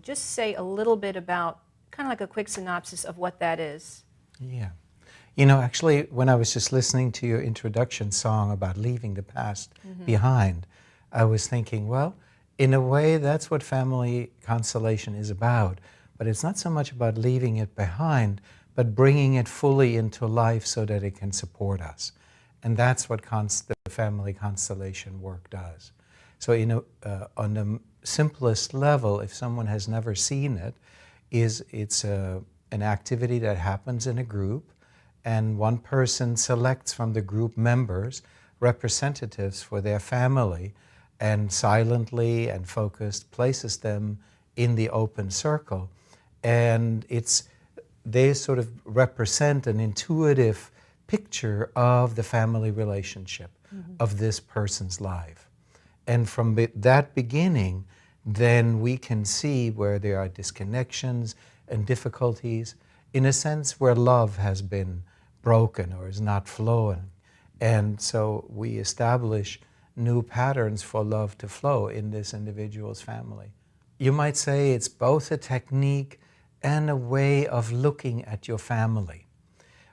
just say a little bit about, kind of like a quick synopsis of what that is. Yeah. You know, actually, when I was just listening to your introduction song about leaving the past behind, I was thinking, well, in a way, that's what family constellation is about. But it's not so much about leaving it behind, but bringing it fully into life so that it can support us. And that's what the family constellation work does. So, on the simplest level, if someone has never seen it, it's an activity that happens in a group, and one person selects from the group members representatives for their family, and silently and focused places them in the open circle. And they sort of represent an intuitive picture of the family relationship of this person's life. And from that beginning, then we can see where there are disconnections and difficulties, in a sense where love has been broken or is not flowing. And so we establish new patterns for love to flow in this individual's family. You might say it's both a technique and a way of looking at your family.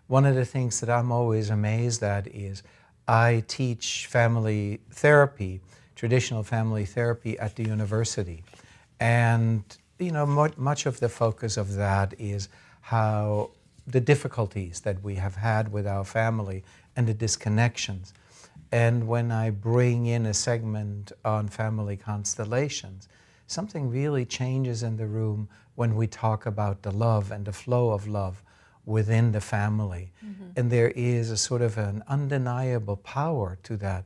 One of the things that I'm always amazed at is I teach family therapy, traditional family therapy at the university. And much of the focus of that is how the difficulties that we have had with our family and the disconnections. And when I bring in a segment on family constellations, something really changes in the room when we talk about the love and the flow of love within the family. And there is a sort of an undeniable power to that.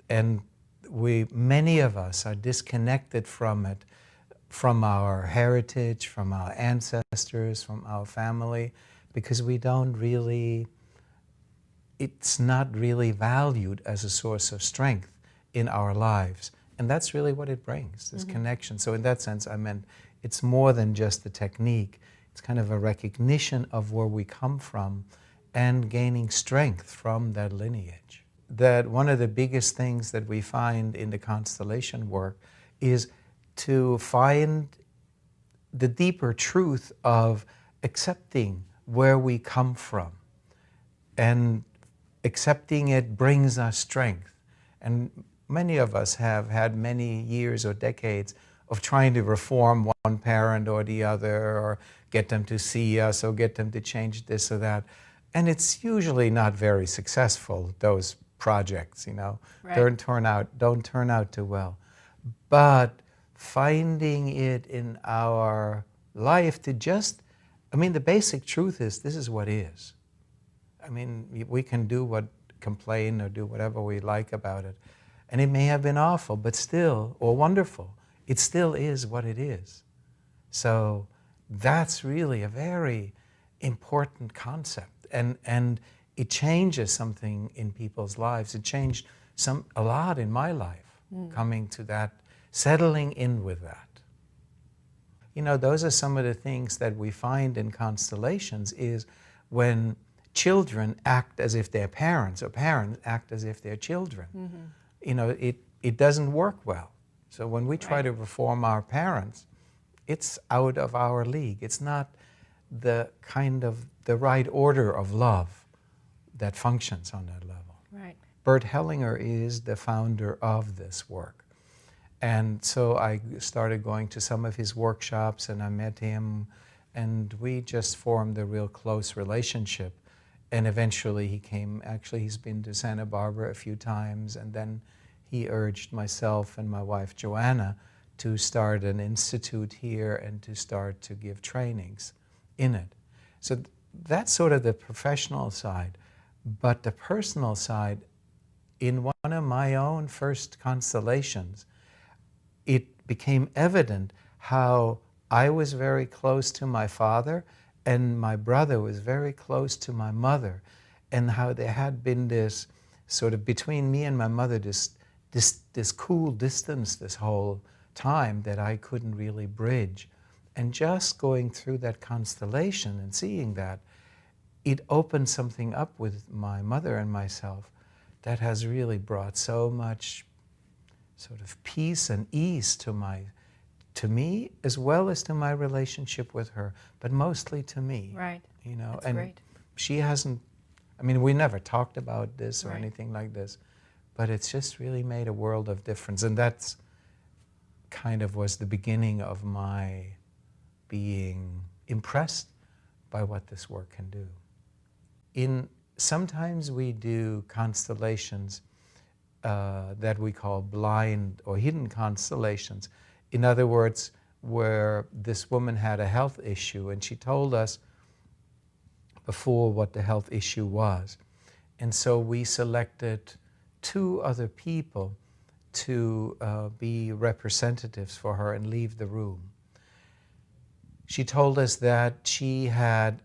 And many of us are disconnected from it, from our heritage, from our ancestors, from our family, because it's not really valued as a source of strength in our lives. And that's really what it brings, this connection. So in that sense, I meant it's more than just a technique. It's kind of a recognition of where we come from and gaining strength from that lineage. That one of the biggest things that we find in the constellation work is to find the deeper truth of accepting where we come from. And accepting it brings us strength. And many of us have had many years or decades of trying to reform one parent or the other, or get them to see us, or get them to change this or that. And it's usually not very successful, those projects, Right. don't turn out too well. But finding it in our life to the basic truth is, this is what is. We can complain or do whatever we like about it. And it may have been awful, but still, or wonderful, it still is what it is. So that's really a very important concept. And it changes something in people's lives. It changed a lot in my life, coming to that, settling in with that. Those are some of the things that we find in constellations, is when children act as if they're parents, or parents act as if they're children. It doesn't work well. So when we try to reform our parents, it's out of our league. It's not the right order of love that functions on that level. Right. Bert Hellinger is the founder of this work. And so I started going to some of his workshops, and I met him, and we just formed a real close relationship. And eventually he's been to Santa Barbara a few times, and then he urged myself and my wife Joanna to start an institute here and to start to give trainings in it. So that's sort of the professional side. But the personal side, in one of my own first constellations, it became evident how I was very close to my father, and my brother was very close to my mother, and how there had been this sort of, between me and my mother, this cool distance this whole time that I couldn't really bridge. And just going through that constellation and seeing that, it opened something up with my mother and myself that has really brought so much sort of peace and ease to to me as well as to my relationship with her, but mostly to me. Right. You know, That's and great. she hasn't, I mean, we never talked about this or Right. anything like this, but it's just really made a world of difference. And that's kind of was the beginning of my being impressed by what this work can do. Sometimes we do constellations that we call blind or hidden constellations. In other words, where this woman had a health issue and she told us before what the health issue was. And so we selected 2 other people to be representatives for her and leave the room. She told us that she had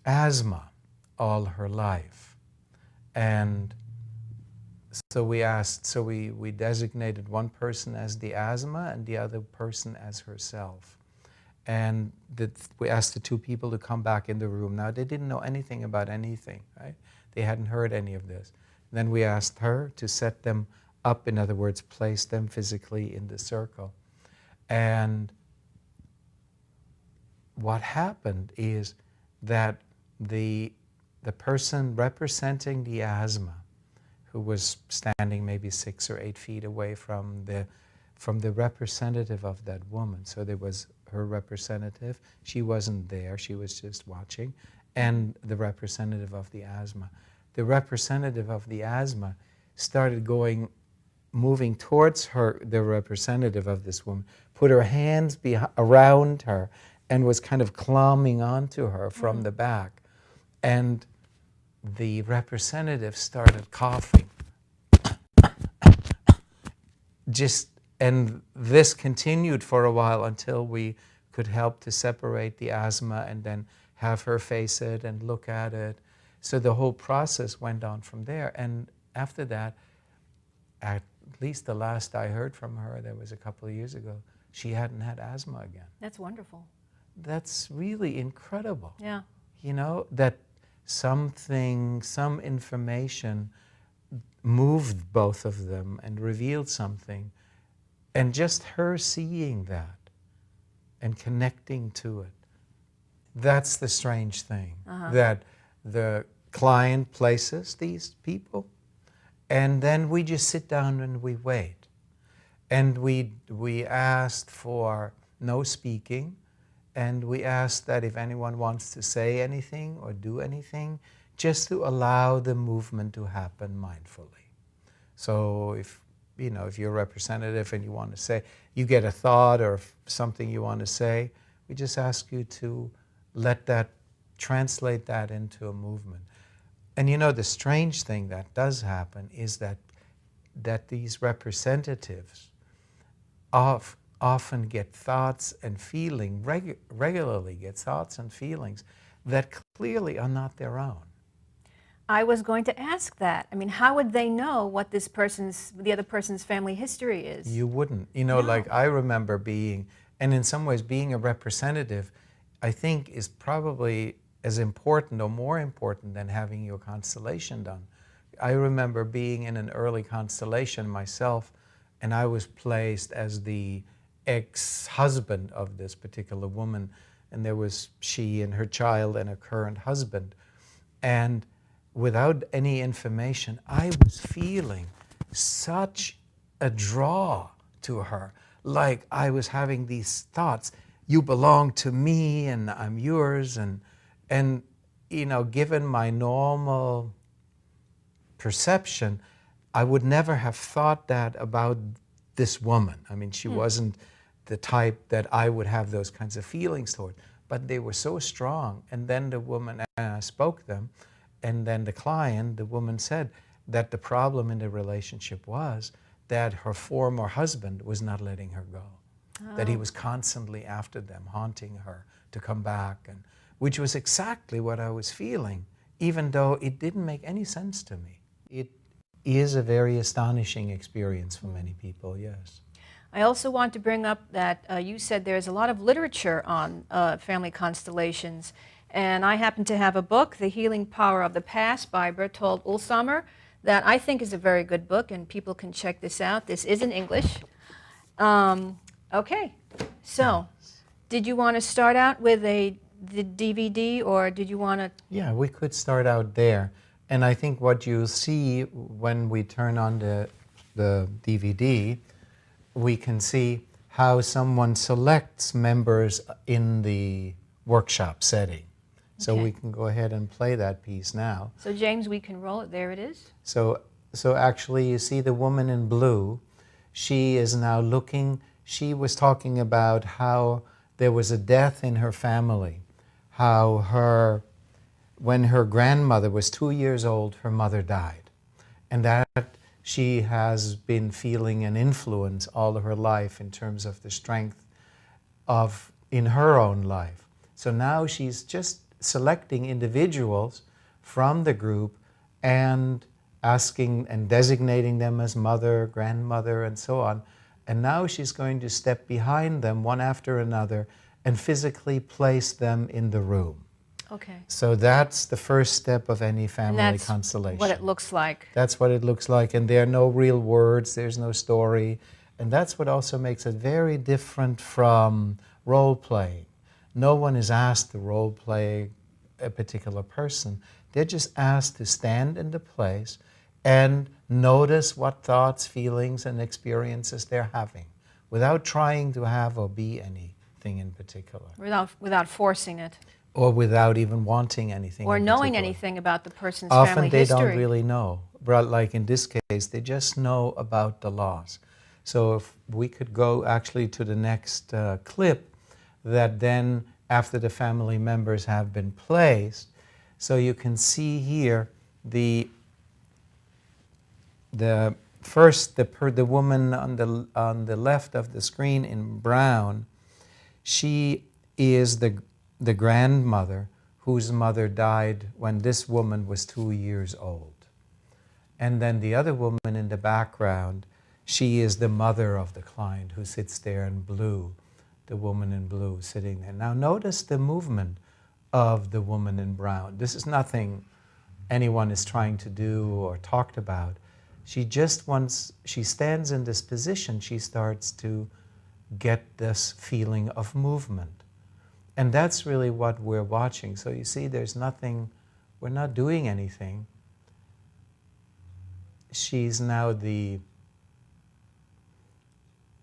asthma all her life. And so we designated one person as the asthma and the other person as herself. And we asked the 2 people to come back in the room. Now, they didn't know anything about anything, right? They hadn't heard any of this. Then we asked her to set them up, in other words, place them physically in the circle. And what happened is that the person representing the asthma, who was standing maybe 6 or 8 feet away from the representative of that woman. So there was her representative. She wasn't there. She was just watching. And the representative of the asthma. The representative of the asthma started moving towards her, the representative of this woman, put her hands around her and was kind of clombing onto her from the back. And the representative started coughing. And this continued for a while until we could help to separate the asthma and then have her face it and look at it. So the whole process went on from there. And after that, at least the last I heard from her, that was a couple of years ago, she hadn't had asthma again. That's wonderful. That's really incredible. Yeah. You know, that some information moved both of them and revealed something. And just her seeing that and connecting to it, that's the strange thing. That the client places these people, and then we just sit down and we wait. And we asked for no speaking, and we asked that if anyone wants to say anything or do anything, just to allow the movement to happen mindfully. So if you're a representative and you want to say, you get a thought or something you want to say, we just ask you to translate that into a movement. And the strange thing that does happen is that these representatives often get thoughts and feelings, regularly get thoughts and feelings that clearly are not their own. I was going to ask that. I mean, how would they know what the other person's family history is? You wouldn't. No. Like I remember and in some ways being a representative, I think is probably as important or more important than having your constellation done. I remember being in an early constellation myself, and I was placed as the ex-husband of this particular woman, and there was she and her child and her current husband. And without any information, I was feeling such a draw to her. Like I was having these thoughts, you belong to me and I'm yours. And given my normal perception, I would never have thought that about this woman. I mean, she wasn't the type that I would have those kinds of feelings toward, but they were so strong. And then the woman, and I spoke them, and then the woman said that the problem in the relationship was that her former husband was not letting her go, that he was constantly after them, haunting her to come back, and which was exactly what I was feeling, even though it didn't make any sense to me. It is a very astonishing experience for many people, yes. I also want to bring up that you said there's a lot of literature on family constellations. And I happen to have a book, The Healing Power of the Past by Bertolt Ulsamer, that I think is a very good book, and people can check this out. This is in English. Okay, so did you want to start out with the DVD, or did you want to? Yeah, we could start out there. And I think what you'll see when we turn on the DVD, we can see how someone selects members in the workshop setting. So Okay. we can go ahead and play that piece now. So James, we can roll it. There it is. So actually you see the woman in blue. She is now looking, she was talking about how there was a death in her family, how when her grandmother was 2 years old, her mother died. And that she has been feeling an influence all of her life in terms of the strength in her own life. So now she's just selecting individuals from the group and asking and designating them as mother, grandmother, and so on. And now she's going to step behind them one after another and physically place them in the room. Okay. So that's the first step of any family And that's constellation. what it looks like. That's what it looks like, and there are no real words, there's no story, and that's what also makes it very different from role-playing. No one is asked to role-play a particular person. They're just asked to stand in the place and notice what thoughts, feelings, and experiences they're having without trying to have or be anything in particular. Without forcing it. Or without even wanting anything Or in knowing particular. anything about the person's Often family they history. don't really know. But like in this case, they just know about the loss. So if we could go actually to the next clip, that then after the family members have been placed, so you can see here the woman on the left of the screen in brown. She is the grandmother whose mother died when this woman was 2 years old. And then the other woman in the background, she is the mother of the client who sits there in blue, the woman in blue sitting there. Now notice the movement of the woman in brown. This is nothing anyone is trying to do or talked about. She just once she stands in this position, she starts to get this feeling of movement. And that's really what we're watching. So you see, there's nothing, we're not doing anything. She's now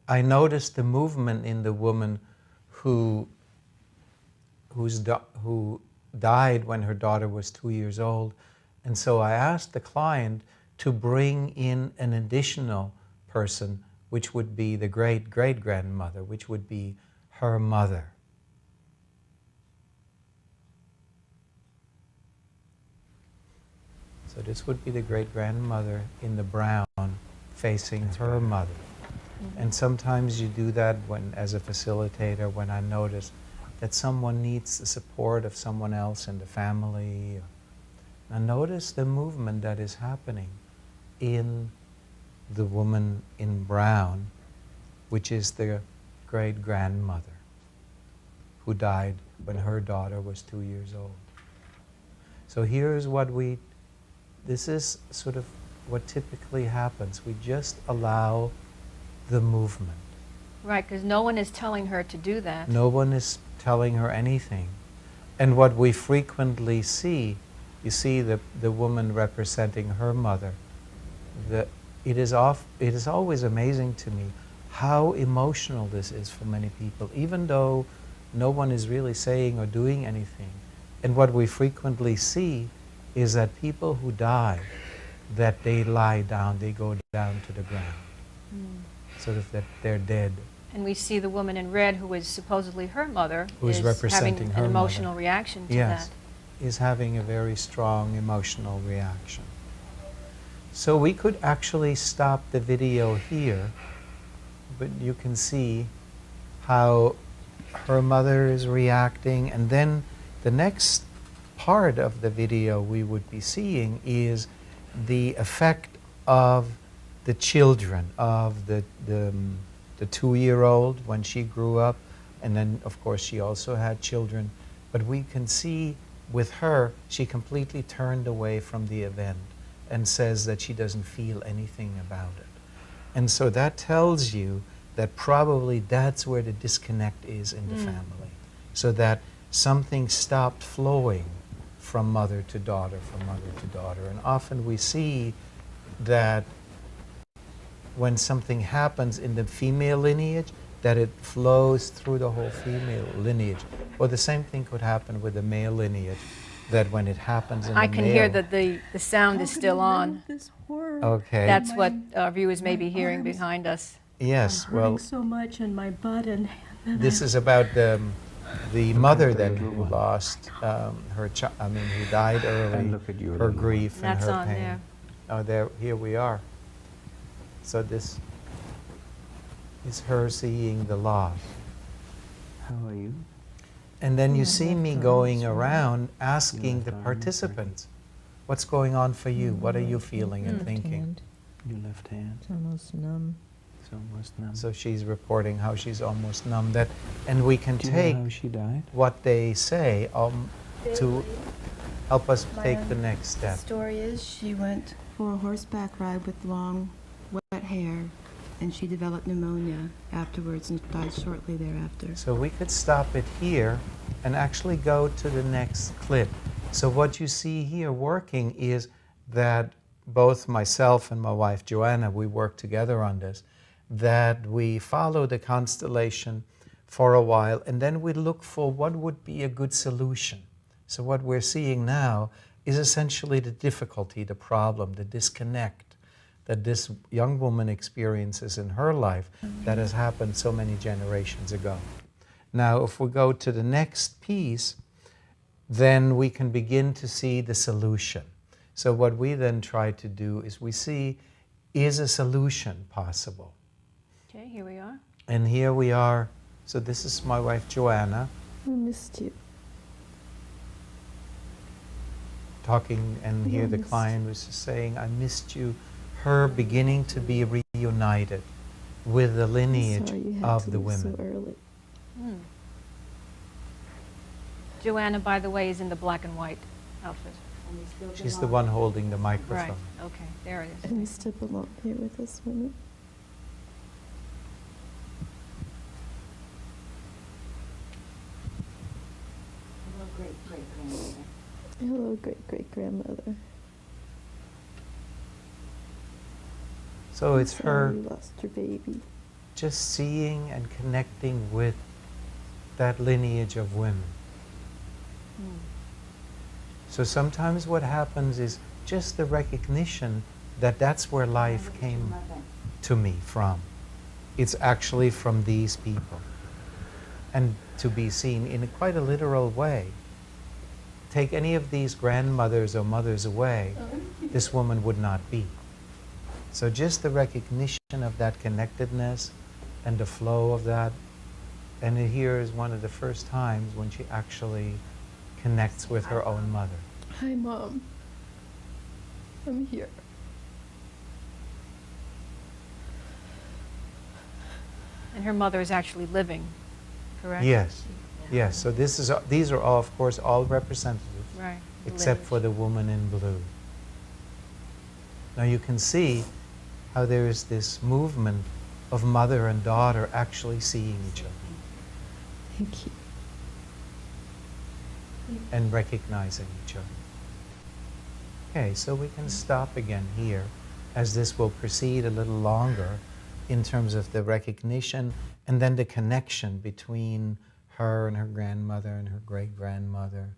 I noticed the movement in the woman who died when her daughter was 2 years old. And so I asked the client to bring in an additional person, which would be the great-great-grandmother, which would be her mother. So this would be the great-grandmother in the brown facing her mother. Mm-hmm. And sometimes you do that as a facilitator, when I notice that someone needs the support of someone else in the family. Now notice the movement that is happening in the woman in brown, which is the great-grandmother who died when her daughter was 2 years old. So here's what this is sort of what typically happens. We just allow the movement. Right, because no one is telling her to do that. No one is telling her anything. And what we frequently see, you see the woman representing her mother. It is always amazing to me how emotional this is for many people, even though no one is really saying or doing anything. And what we frequently see is that people who die, that they lie down, they go down to the ground, sort of that they're dead. And we see the woman in red, who is supposedly her mother, Who's representing having her an emotional mother. reaction to Yes, that. is having a very strong emotional reaction. So we could actually stop the video here, but you can see how her mother is reacting, and then the next part of the video we would be seeing is the effect of the children, of the 2-year-old when she grew up, and then of course she also had children. But we can see with her, she completely turned away from the event and says that she doesn't feel anything about it. And so that tells you that probably that's where the disconnect is in the family. So that something stopped flowing from mother to daughter, from mother to daughter. And often we see that when something happens in the female lineage, that it flows through the whole female lineage. Or the same thing could happen with the male lineage, that when it happens in the male... I can hear that the sound is still on. Okay. That's what our viewers may be hearing behind us. Yes, I'm well, hurting so much in my butt and this is about the mother that we lost, who died early, her grief and That's her on pain. there. Oh, there, here we are. So this is her seeing the loss. How are you? And then you see me going around asking the participants, what's going on for you? What are you feeling and thinking? Your left hand. It's almost numb. It's almost numb. So she's reporting how she's almost numb. And we can Do you take know how she died? what they say to help us take the next The step. story is she went for a horseback ride with long, wet hair, and she developed pneumonia afterwards and died shortly thereafter. So we could stop it here and actually go to the next clip. So what you see here working is that both myself and my wife Joanna, we work together on this, that we follow the constellation for a while and then we look for what would be a good solution. So what we're seeing now is essentially the difficulty, the problem, the disconnect that this young woman experiences in her life that has happened so many generations ago. Now, if we go to the next piece, then we can begin to see the solution. So what we then try to do is we see, is a solution possible? Okay, here we are. And here we are. So this is my wife, Joanna, I missed you. talking, and here the client was just saying, I missed you. Her beginning to be reunited with the lineage Sorry you had of to the leave women. so early. Joanna, by the way, is in the black and white outfit. She's the one holding the microphone. Right, okay, there it is. And you still belong here with us, women. Hello, great-great-grandmother. So I'm it's sorry her you lost your baby. just seeing and connecting with that lineage of women. So sometimes what happens is just the recognition that that's where life came to me from. It's actually from these people. And to be seen in quite a literal way. Take any of these grandmothers or mothers away, this woman would not be. So just the recognition of that connectedness and the flow of that, and here is one of the first times when she actually connects with her own mother. Hi, Mom. I'm here. And her mother is actually living, correct? Yes, yes. So these are all, of course, all representatives, Right. except for the woman in blue. Now you can see how there is this movement of mother and daughter actually seeing each other Thank you. and recognizing each other. Okay, so we can stop again here, as this will proceed a little longer in terms of the recognition and then the connection between her and her grandmother and her great-grandmother.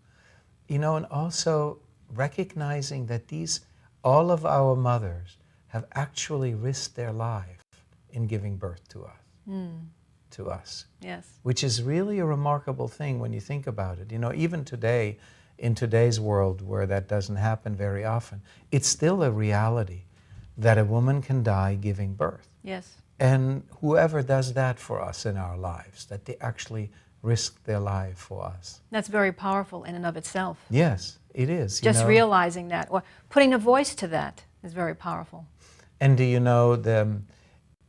You know, and also recognizing that all of our mothers have actually risked their life in giving birth to us. Yes. Which is really a remarkable thing when you think about it. You know, even today, in today's world where that doesn't happen very often, it's still a reality that a woman can die giving birth. Yes. And whoever does that for us in our lives, that they actually risk their life for us. That's very powerful in and of itself. Yes, it is. Just realizing that, or putting a voice to that, is very powerful. And do you know,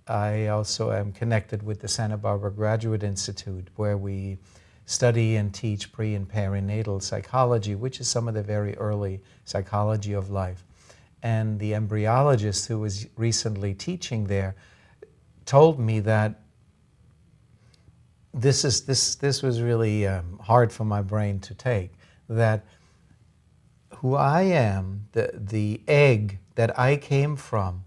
I also am connected with the Santa Barbara Graduate Institute, where we study and teach pre- and perinatal psychology, which is some of the very early psychology of life. And the embryologist who was recently teaching there told me that this was really hard for my brain to take, that who I am, the egg that I came from,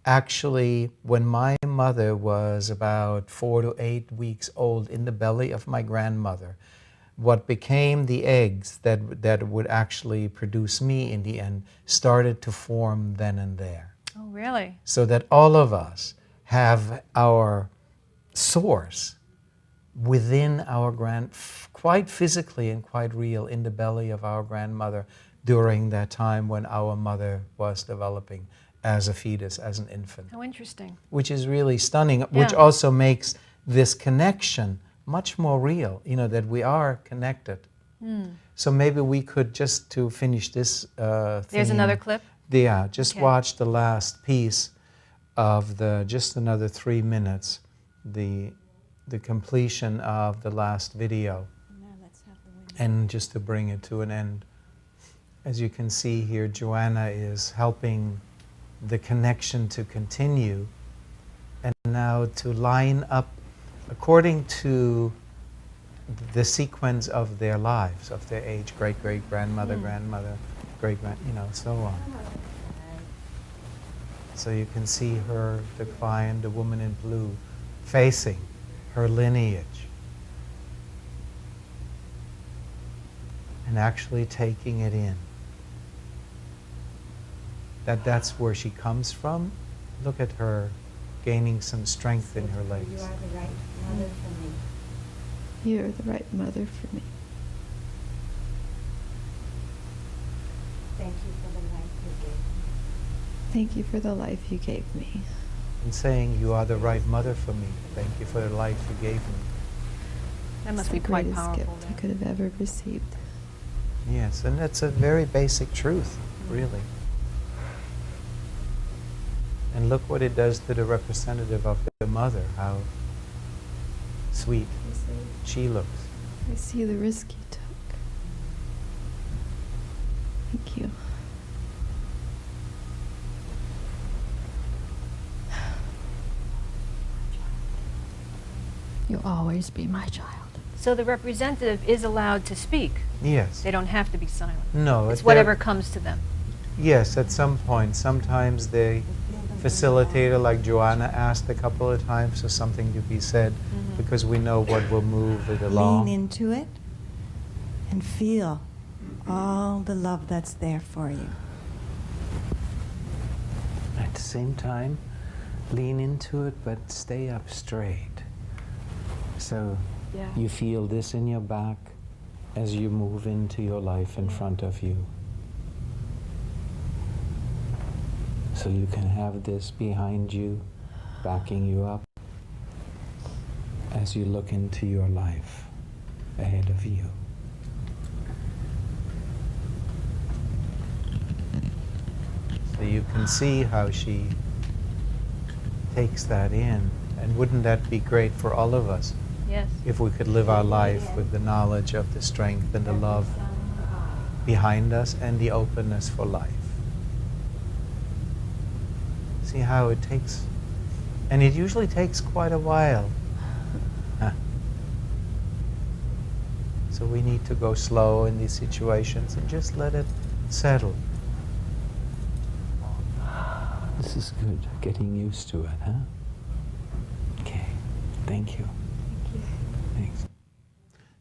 actually, when my mother was about 4 to 8 weeks old in the belly of my grandmother, what became the eggs that would actually produce me in the end started to form then and there. Oh, really? So that all of us have our source within our quite physically and quite real in the belly of our grandmother during that time when our mother was developing as a fetus, as an infant. How interesting. Which is really stunning, which also makes this connection much more real, you know, that we are connected. So maybe we could, just to finish this There's theme, another clip? Yeah, just watch the last piece of just another 3 minutes, the completion of the last video. And just to bring it to an end. As you can see here, Joanna is helping the connection to continue, and now to line up according to the sequence of their lives, of their age, great-great-grandmother, grandmother, great-grand, you know, so on. So you can see her, the client, the woman in blue, facing her lineage. And actually taking it in. That's where she comes from. Look at her gaining some strength in her legs. You are the right mother for me. You're the right mother for me. Thank you for the life you gave me. Thank you for the life you gave me. And saying, you are the right mother for me. Thank you for the life you gave me. That must It's be the quite greatest powerful. gift I could have ever received. Yes, and that's a very basic truth, really. And look what it does to the representative of the mother, how sweet she looks. I see the risk you took. Thank you. You'll always be my child. So the representative is allowed to speak. Yes. They don't have to be silent. No. It's whatever comes to them. Yes, at some point. Sometimes the facilitator, like Joanna asked a couple of times for something to be said, because we know what will move it along. Lean into it and feel all the love that's there for you. At the same time, lean into it, but stay up straight. So you feel this in your back as you move into your life in front of you. So you can have this behind you, backing you up as you look into your life ahead of you. So you can see how she takes that in. And wouldn't that be great for all of us? Yes. If we could live our life with the knowledge of the strength and the love behind us and the openness for life. See how it takes, and it usually takes quite a while. So we need to go slow in these situations and just let it settle. This is good, getting used to it, huh? Okay, thank you. Thanks.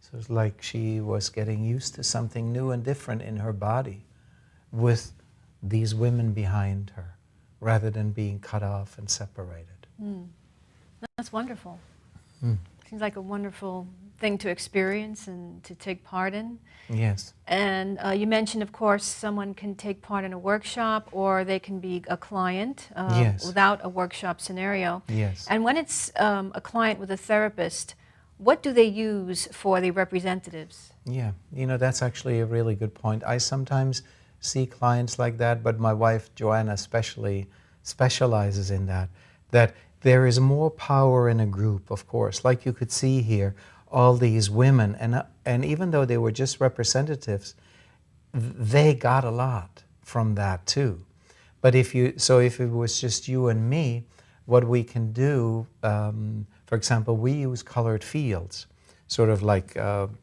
So it's like she was getting used to something new and different in her body with these women behind her, rather than being cut off and separated. That's wonderful. Seems like a wonderful thing to experience and to take part in. Yes. And you mentioned, of course, someone can take part in a workshop, or they can be a client Yes. without a workshop scenario. Yes. And when it's a client with a therapist, what do they use for the representatives? Yeah, you know, that's actually a really good point. I sometimes see clients like that, but my wife, Joanna, especially specializes in that there is more power in a group, of course. Like you could see here, all these women, and even though they were just representatives, they got a lot from that too. But if it was just you and me, what we can do For example, we use colored fields, sort of like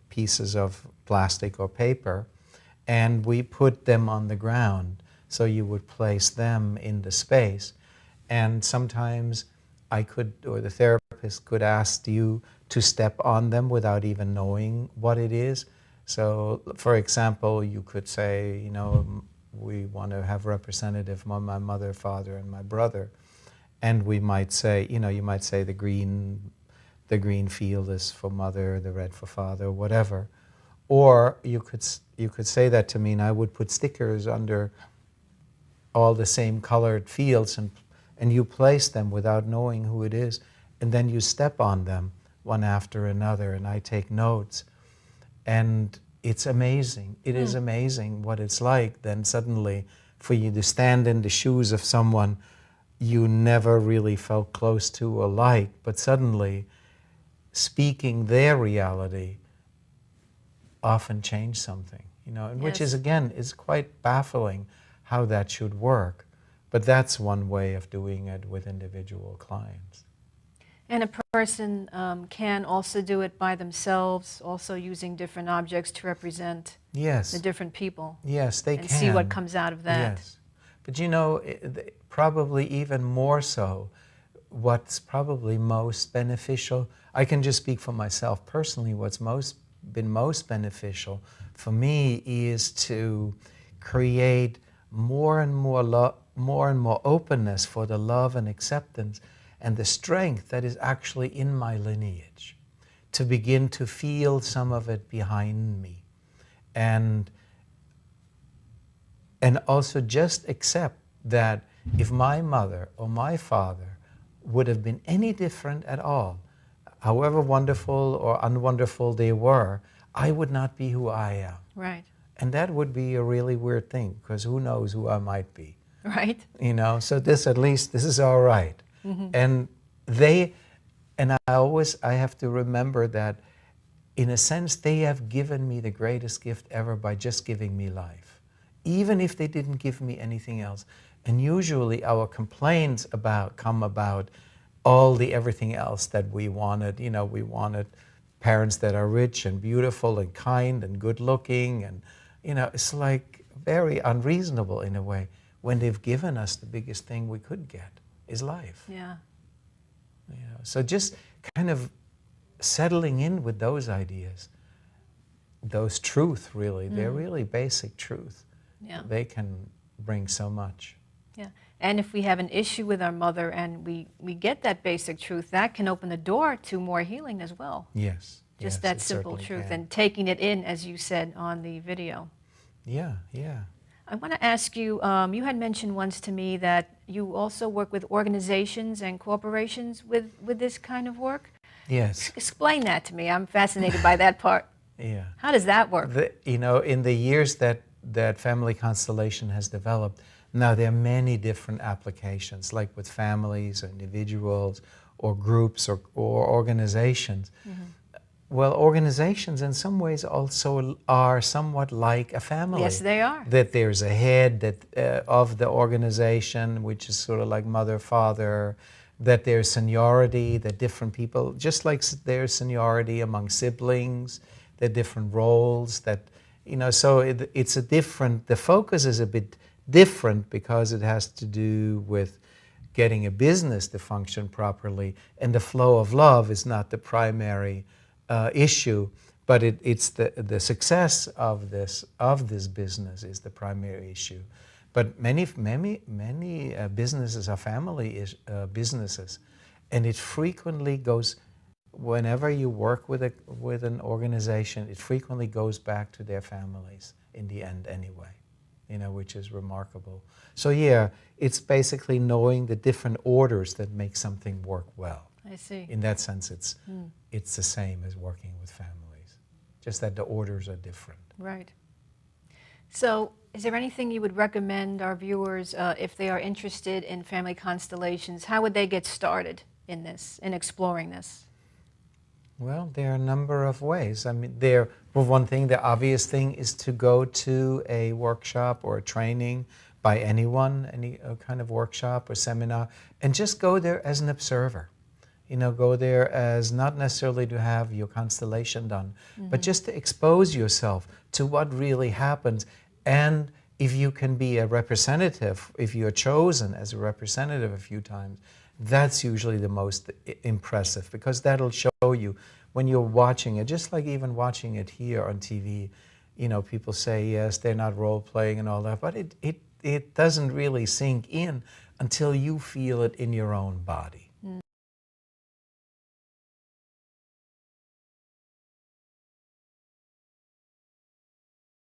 pieces of plastic or paper, and we put them on the ground. So you would place them in the space. And sometimes I could, or the therapist could ask you to step on them without even knowing what it is. So, for example, you could say, you know, we want to have representative of my mother, father, and my brother. And we might say, you know, you might say the green field is for mother, the red for father, whatever. Or you could say that to me, and I would put stickers under all the same colored fields, and you place them without knowing who it is, and then you step on them one after another, and I take notes. And it's amazing. It is amazing what it's like then suddenly for you to stand in the shoes of someone you never really felt close to or liked, but suddenly speaking their reality often changed something, you know, and which is, again, is quite baffling how that should work. But that's one way of doing it with individual clients. And a person can also do it by themselves, also using different objects to represent the different people. Yes, they can. And see what comes out of that. Yes. But you know, probably even more so, what's probably most beneficial, I can just speak for myself personally, what's been most beneficial for me is to create more and more openness for the love and acceptance and the strength that is actually in my lineage, to begin to feel some of it behind me, and also just accept that if my mother or my father would have been any different at all, however wonderful or unwonderful they were, I would not be who I am. Right. And that would be a really weird thing, because who knows who I might be. Right. You know, so this is all right. And I have to remember that, in a sense, they have given me the greatest gift ever by just giving me life, even if they didn't give me anything else. And usually our complaints come about everything else that we wanted. You know, we wanted parents that are rich and beautiful and kind and good looking, and you know, it's like very unreasonable in a way when they've given us the biggest thing we could get is life. Yeah. You know, so just kind of settling in with those ideas, those truth really, they're really basic truth. Yeah. They can bring so much. Yeah. And if we have an issue with our mother and we get that basic truth, that can open the door to more healing as well. Yes. Just yes, that it simple certainly truth, can. and taking it in, as you said on the video. Yeah, yeah. I want to ask you, you had mentioned once to me that you also work with organizations and corporations with this kind of work. Yes. Explain that to me. I'm fascinated by that part. Yeah. How does that work? You know, in the years that Family Constellation has developed, now there are many different applications, like with families or individuals or groups or organizations. Well, organizations in some ways also are somewhat like a family. Yes, they are. That there's a head of the organization, which is sort of like mother, father, that there's seniority, that different people, just like there's seniority among siblings, there are different roles, that, you know, so it's a different, the focus is a bit different because it has to do with getting a business to function properly, and the flow of love is not the primary issue, but it's the success of this business is the primary issue. But many businesses are family businesses, and it frequently goes. Whenever you work with an organization, it frequently goes back to their families in the end anyway, you know, which is remarkable. So yeah, it's basically knowing the different orders that make something work well. I see. In that sense, it's the same as working with families, just that the orders are different. Right. So is there anything you would recommend our viewers if they are interested in family constellations? How would they get started in exploring this? Well, there are a number of ways. I mean, for one thing, the obvious thing is to go to a workshop or a training by anyone, any kind of workshop or seminar, and just go there as an observer. go there as not necessarily to have your constellation done, but just to expose yourself to what really happens. And if you can be a representative, if you're chosen as a representative a few times, that's usually the most impressive, because that'll show you when you're watching it, just like even watching it here on TV, people say, yes, they're not role-playing and all that, but it doesn't really sink in until you feel it in your own body.